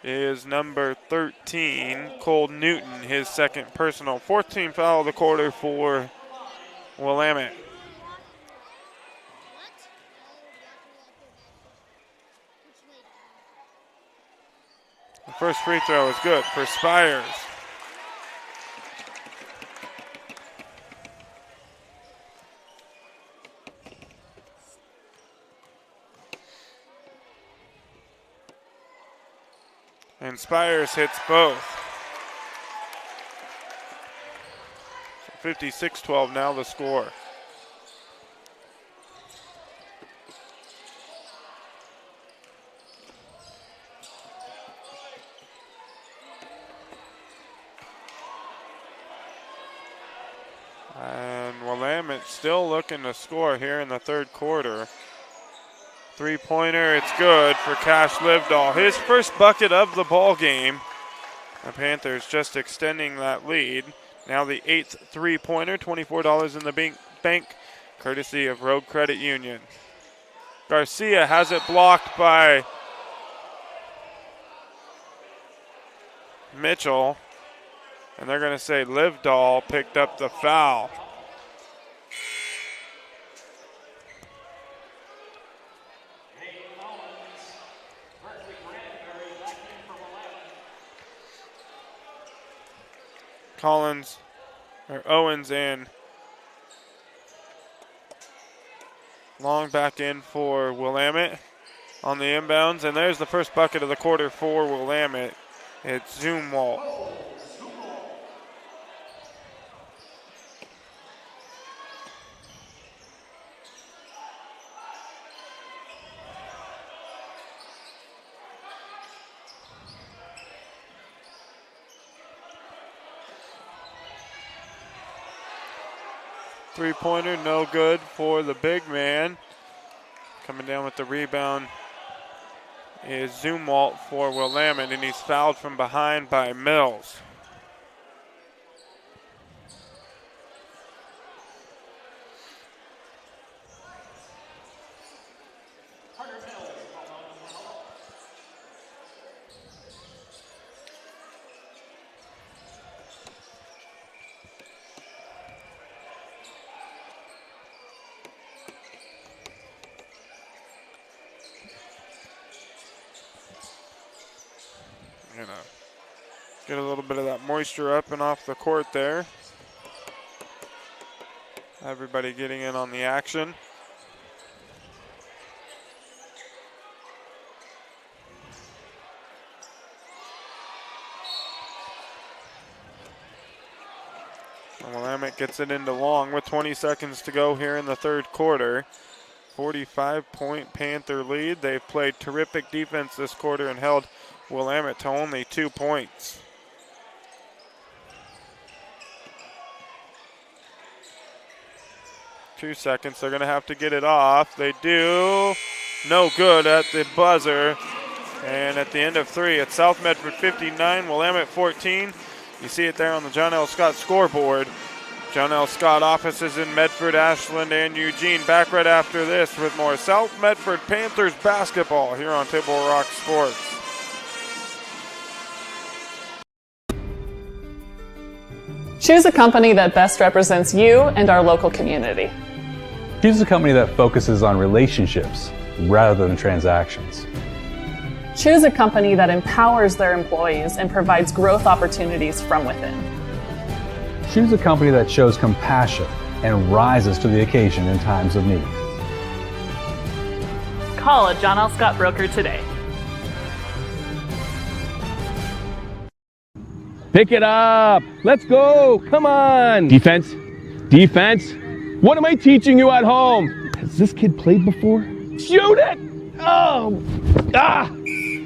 is number 13, Cole Newton, his second personal. 14th foul of the quarter for Willamette. The first free throw is good for Spires. And Spires hits both. 56-12 now the score. And Willamette still looking to score here in the third quarter. Three-pointer, it's good for Cash Livedall. His first bucket of the ball game. The Panthers just extending that lead. Now the 8th three-pointer, $24 in the bank, courtesy of Rogue Credit Union. Garcia has it blocked by Mitchell. And they're going to say Livedall picked up the foul. Owens and Long back in for Willamette on the inbounds. And there's the first bucket of the quarter for Willamette. It's Zumwalt. 3-pointer, no good for the big man. Coming down with the rebound is Zumwalt for Willamette, and he's fouled from behind by Mills. Get a little bit of that moisture up and off the court there. Everybody getting in on the action. Willamette gets it into Long with 20 seconds to go here in the third quarter. 45-point Panther lead. They've played terrific defense this quarter and held Willamette to only 2 points. Two seconds, they're gonna have to get it off. They do. No good at the buzzer. And at the end of three, it's South Medford 59, Willamette 14. You see it there on the John L. Scott scoreboard. John L. Scott offices in Medford, Ashland, and Eugene. Back right after this with more South Medford Panthers basketball here on Table Rock Sports. Choose a company that best represents you and our local community. Choose a company that focuses on relationships rather than transactions. Choose a company that empowers their employees and provides growth opportunities from within. Choose a company that shows compassion and rises to the occasion in times of need. Call a John L. Scott broker today. Pick it up. Let's go. Come on. Defense. Defense. What am I teaching you at home? Has this kid played before? Shoot it. Oh. Ah.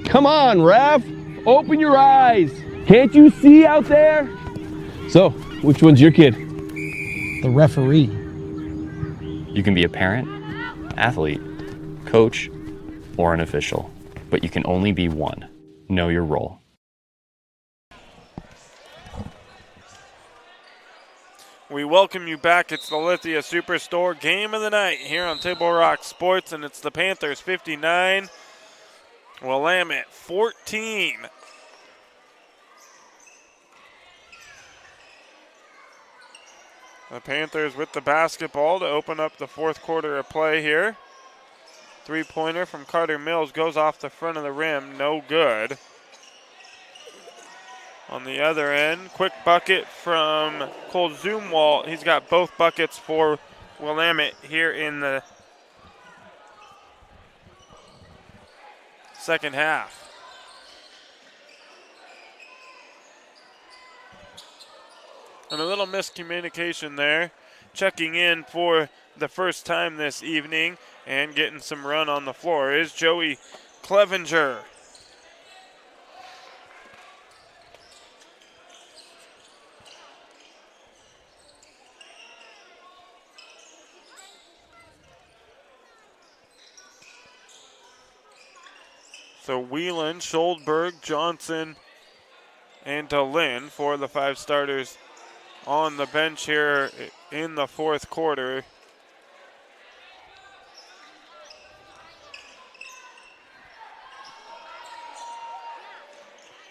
Come on, ref. Open your eyes. Can't you see out there? So, which one's your kid? The referee. You can be a parent, athlete, coach, or an official, but you can only be one. Know your role. We welcome you back. It's the Lithia Superstore game of the night here on Table Rock Sports, and it's the Panthers 59, Willamette 14. The Panthers with the basketball to open up the fourth quarter of play here. Three-pointer from Carter Mills goes off the front of the rim, no good. On the other end, quick bucket from Cole Zumwalt. He's got both buckets for Willamette here in the second half. And a little miscommunication there. Checking in for the first time this evening and getting some run on the floor is Joey Clevenger. So Whelan, Schuldberg, Johnson, and DeLynn for the 5 starters on the bench here in the fourth quarter.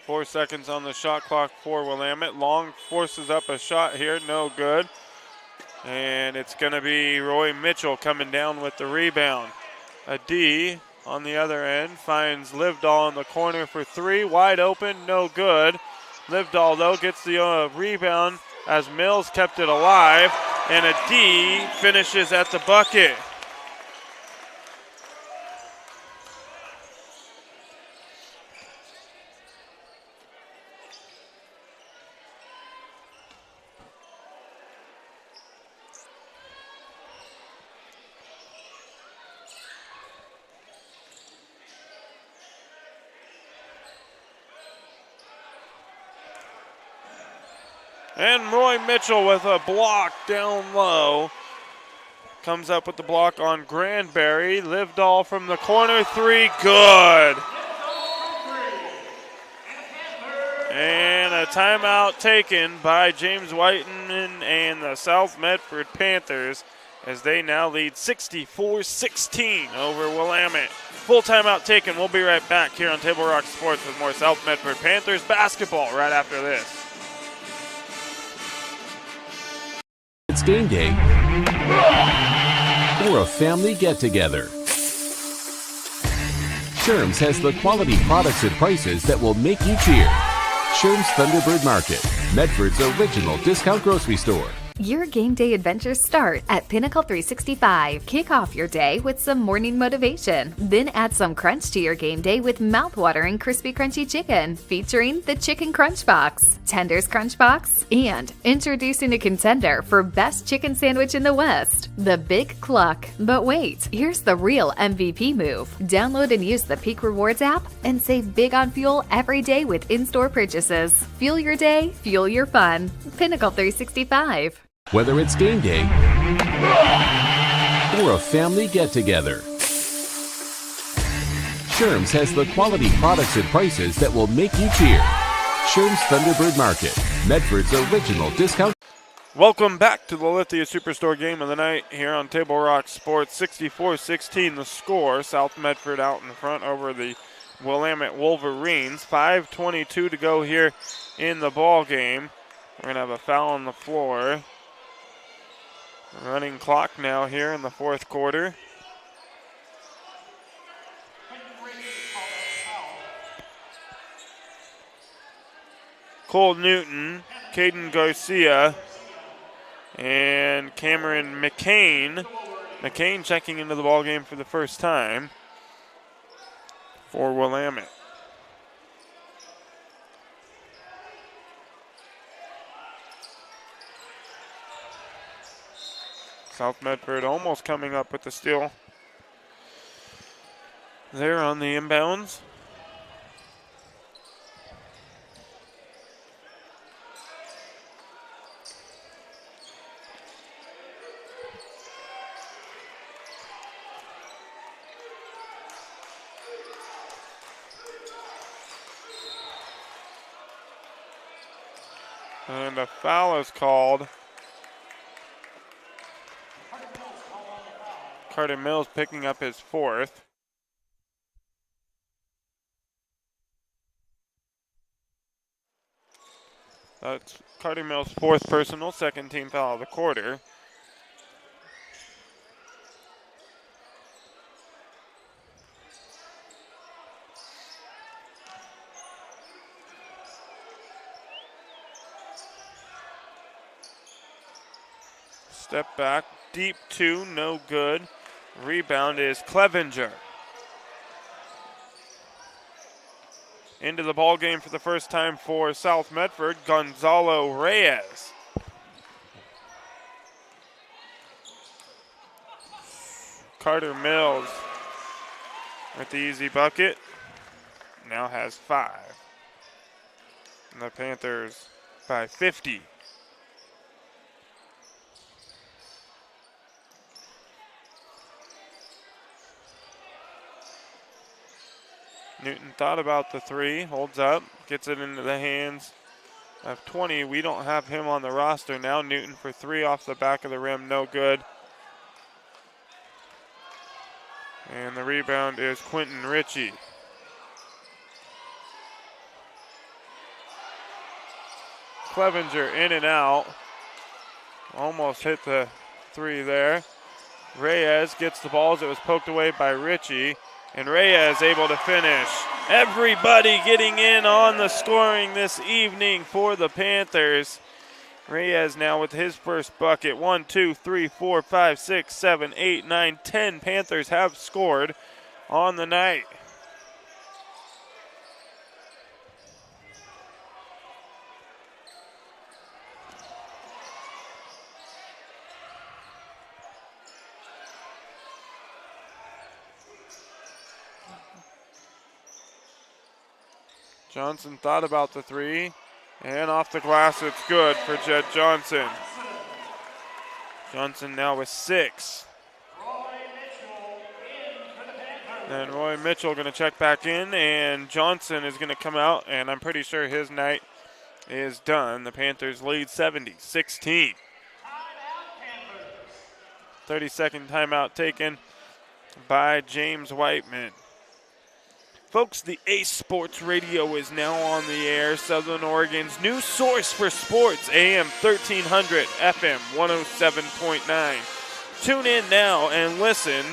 Four seconds on the shot clock for Willamette. Long forces up a shot here, no good. And it's going to be Roy Mitchell coming down with the rebound. A D on the other end finds Livedall in the corner for 3. Wide open, no good. Livedall, though, gets the rebound as Mills kept it alive. And a D finishes at the bucket. And Roy Mitchell with a block down low. Comes up with the block on Granberry. Livedall from the corner, 3, good. And a timeout taken by James Whiten and the South Medford Panthers as they now lead 64-16 over Willamette. Full timeout taken. We'll be right back here on Table Rock Sports with more South Medford Panthers basketball right after this. It's game day or a family get-together. Sherm's has the quality products and prices that will make you cheer. Sherm's Thunderbird Market, Medford's original discount grocery store. Your game day adventures start at Pinnacle 365. Kick off your day with some morning motivation. Then add some crunch to your game day with mouth-watering crispy crunchy chicken featuring the Chicken Crunch Box, Tender's Crunch Box, and introducing a contender for best chicken sandwich in the West, the Big Cluck. But wait, here's the real MVP move. Download and use the Peak Rewards app and save big on fuel every day with in-store purchases. Fuel your day, fuel your fun. Pinnacle 365. Whether it's game day or a family get-together, Sherm's has the quality products and prices that will make you cheer. Sherm's Thunderbird Market, Medford's original discount. Welcome back to the Lithia Superstore game of the night here on Table Rock Sports. 64-16 the score. South Medford out in front over the Willamette Wolverines. 5:22 to go here in the ball game. We're going to have a foul on the floor. Running clock now here in the fourth quarter. Cole Newton, Caden Garcia, and Cameron McCain. McCain checking into the ballgame for the first time for Willamette. South Medford almost coming up with the steal there on the inbounds. And a foul is called. Carter Mills picking up his 4th. That's Carter Mills' 4th personal, 2nd team foul of the quarter. Step back, deep 2, no good. Rebound is Clevenger. Into the ball game for the first time for South Medford, Gonzalo Reyes. Carter Mills with the easy bucket. Now has 5. And the Panthers by 50. Newton thought about the 3, holds up, gets it into the hands of 20. We don't have him on the roster now. Newton for 3 off the back of the rim, no good. And the rebound is Quentin Ritchie. Clevenger in and out. Almost hit the 3 there. Reyes gets the ball as it was poked away by Ritchie. And Reyes able to finish. Everybody getting in on the scoring this evening for the Panthers. Reyes now with his first bucket. 1, 2, 3, 4, 5, 6, 7, 8, 9, 10 Panthers have scored on the night. Johnson thought about the 3, and off the glass it's good for Jed Johnson. Johnson now with 6. And Roy Mitchell going to check back in, and Johnson is going to come out, and I'm pretty sure his night is done. The Panthers lead 70-16. 30-second timeout taken by James Whiteman. Folks, the Ace Sports Radio is now on the air. Southern Oregon's new source for sports, AM 1300, FM 107.9. Tune in now and listen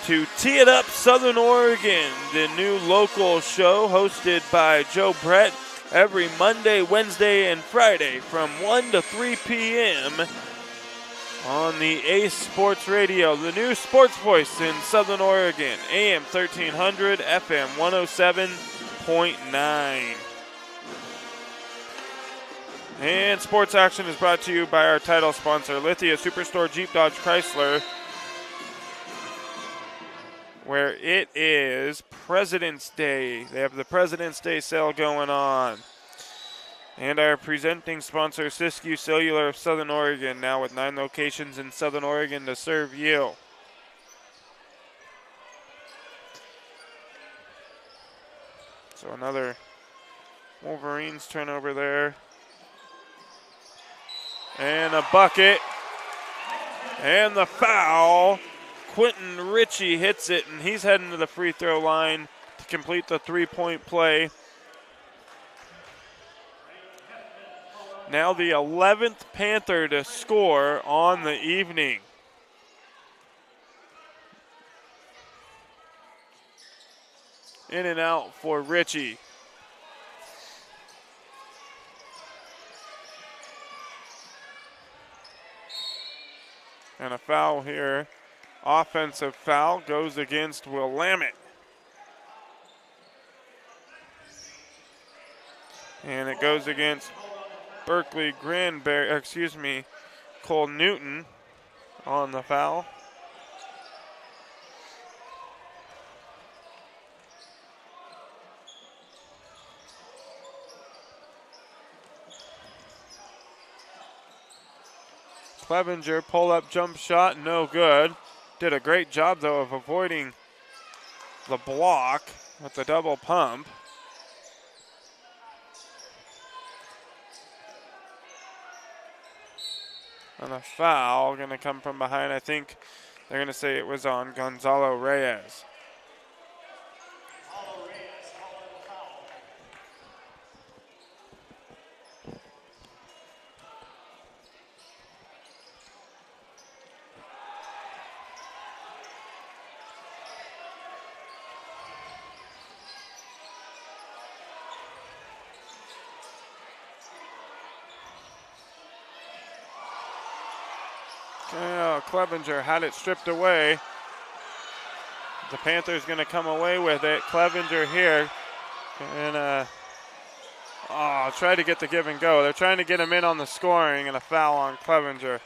to Tee It Up Southern Oregon, the new local show hosted by Joe Brett every Monday, Wednesday, and Friday from 1 to 3 p.m. on the Ace Sports Radio, the new sports voice in Southern Oregon, AM 1300, FM 107.9. And sports action is brought to you by our title sponsor, Lithia Superstore Jeep Dodge Chrysler, where it is President's Day. They have the President's Day sale going on. And our presenting sponsor, Siskiyou Cellular of Southern Oregon, now with 9 locations in Southern Oregon to serve you. So another Wolverines turnover there. And a bucket. And the foul. Quentin Ritchie hits it, and he's heading to the free throw line to complete the 3-point play. Now the 11th Panther to score on the evening. In and out for Ritchie. And a foul here. Offensive foul goes against Willamette. And it goes against Berkeley Granberry, Cole Newton on the foul. Clevenger pull-up jump shot, no good. Did a great job, though, of avoiding the block with the double pump. And a foul going to come from behind. I think they're going to say it was on Gonzalo Reyes. Clevenger had it stripped away. The Panthers going to come away with it. Clevenger here. And try to get the give and go. They're trying to get him in on the scoring, and a foul on Clevenger.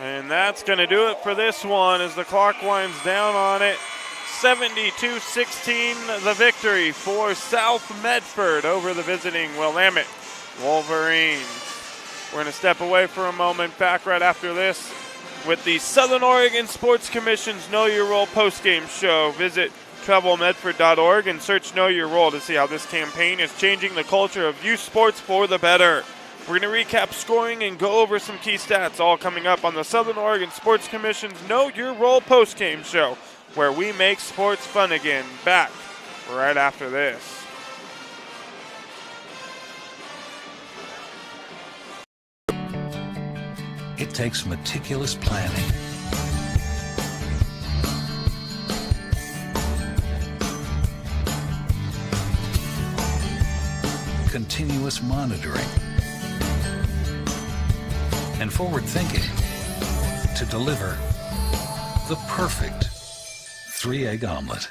And that's going to do it for this one as the clock winds down on it. 72-16 the victory for South Medford over the visiting Willamette Wolverines. We're going to step away for a moment, back right after this with the Southern Oregon Sports Commission's Know Your Role postgame show. Visit travelmedford.org and search Know Your Role to see how this campaign is changing the culture of youth sports for the better. We're going to recap scoring and go over some key stats, all coming up on the Southern Oregon Sports Commission's Know Your Role postgame show, where we make sports fun again. Back right after this. It takes meticulous planning, continuous monitoring, and forward thinking to deliver the perfect 3-egg omelet.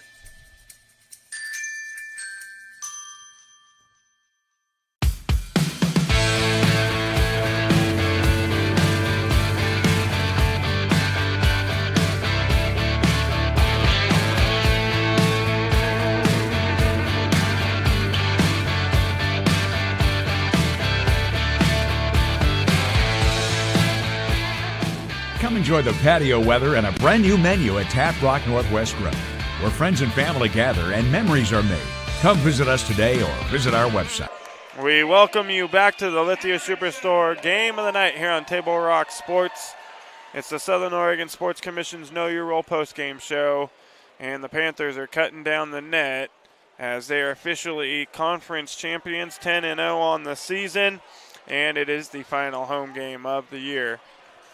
Enjoy the patio weather and a brand new menu at Tap Rock Northwest Grill, where friends and family gather and memories are made. Come visit us today or visit our website. We welcome you back to the Lithia Superstore game of the night here on Table Rock Sports. It's the Southern Oregon Sports Commission's Know Your Role postgame show, and the Panthers are cutting down the net as they are officially conference champions, 10-0 on the season, and it is the final home game of the year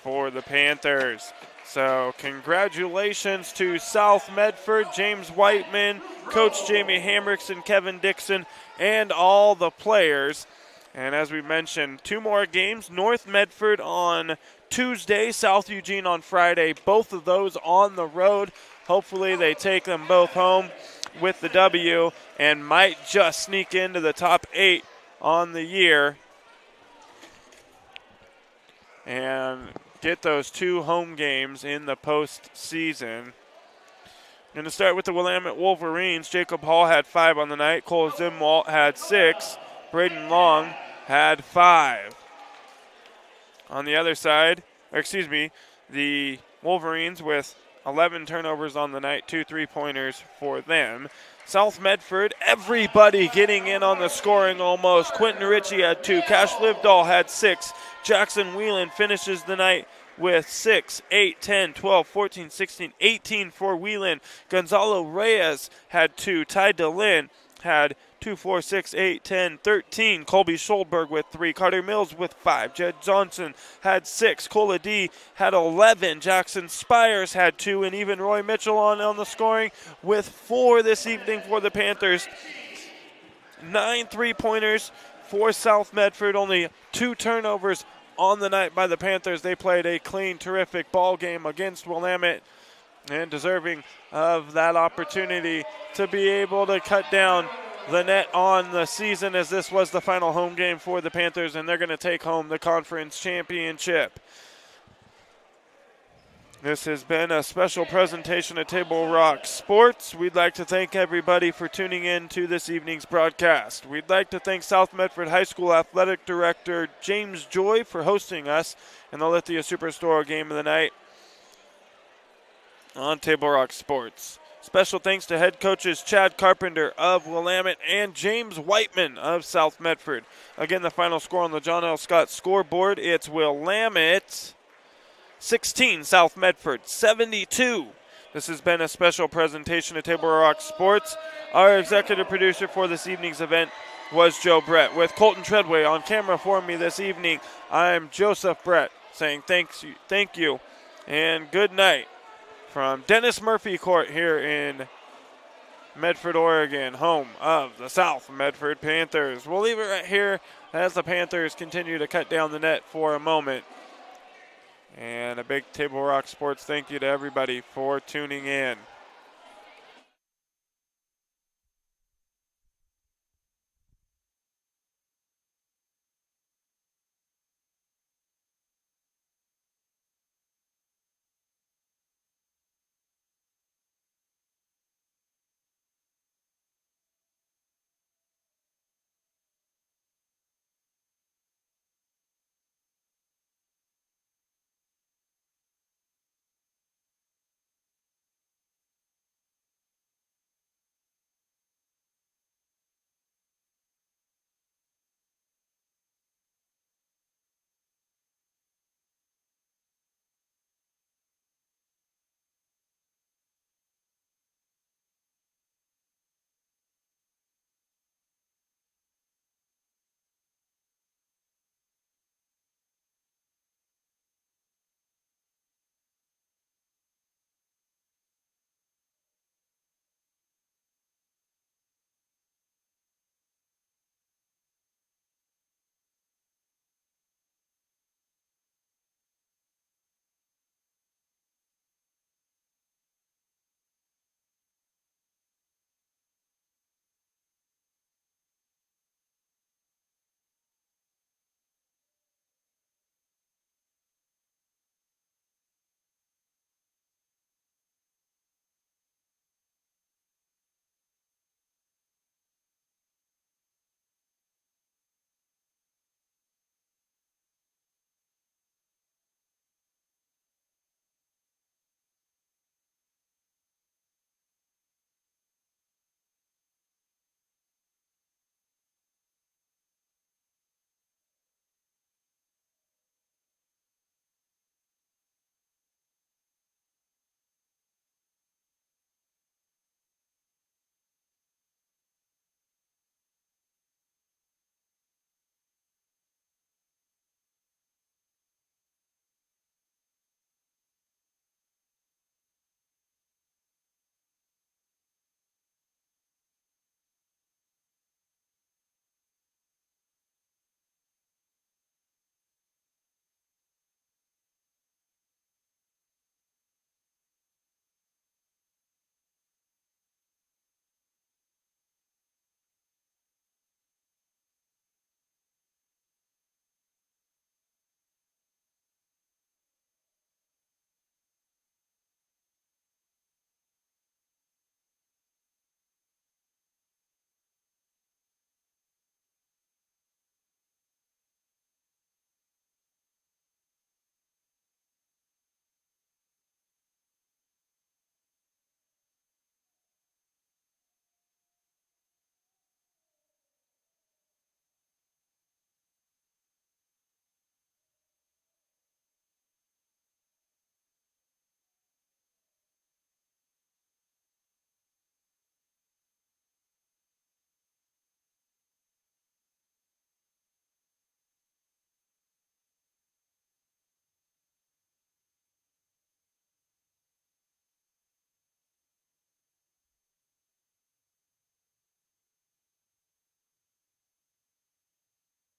for the Panthers. So congratulations to South Medford, James Whiteman, Coach Jamie Hamrickson, Kevin Dixon, and all the players. And as we mentioned, 2 more games, North Medford on Tuesday, South Eugene on Friday, both of those on the road. Hopefully they take them both home with the W and might just sneak into the top 8 on the year and get those 2 home games in the postseason. Going to start with the Willamette Wolverines. Jacob Hall had 5 on the night. Cole Zimwalt had 6. Braden Long had 5. On the other side, the Wolverines with 11 turnovers on the night, 2 3-pointers for them. South Medford, everybody getting in on the scoring almost. Quentin Ritchie had 2. Cash Livdahl had 6. Jackson Whelan finishes the night with 6, 8, 10, 12, 14, 16, 18 for Whelan. Gonzalo Reyes had 2. Ty DeLynn had 2, 4, 6, 8, 10, 13. Colby Schulberg with 3. Carter Mills with 5. Jed Johnson had 6. Cola D had 11. Jackson Spires had 2. And even Roy Mitchell on the scoring with 4 this evening for the Panthers. 9 3-pointers for South Medford. Only 2 turnovers on the night by the Panthers. They played a clean, terrific ball game against Willamette and deserving of that opportunity to be able to cut down the net on the season, as this was the final home game for the Panthers, and they're going to take home the conference championship. This has been a special presentation of Table Rock Sports. We'd like to thank everybody for tuning in to this evening's broadcast. We'd like to thank South Medford High School Athletic Director James Joy for hosting us in the Lithia Superstore game of the night on Table Rock Sports. Special thanks to head coaches Chad Carpenter of Willamette and James Whiteman of South Medford. Again, the final score on the John L. Scott scoreboard, it's Willamette 16, South Medford 72. This has been a special presentation of Table Rock Sports. Our executive producer for this evening's event was Joe Brett. With Colton Treadway on camera for me this evening, I'm Joseph Brett saying thank you, and good night from Dennis Murphy Court here in Medford, Oregon, home of the South Medford Panthers. We'll leave it right here as the Panthers continue to cut down the net for a moment. And a big Table Rock Sports thank you to everybody for tuning in.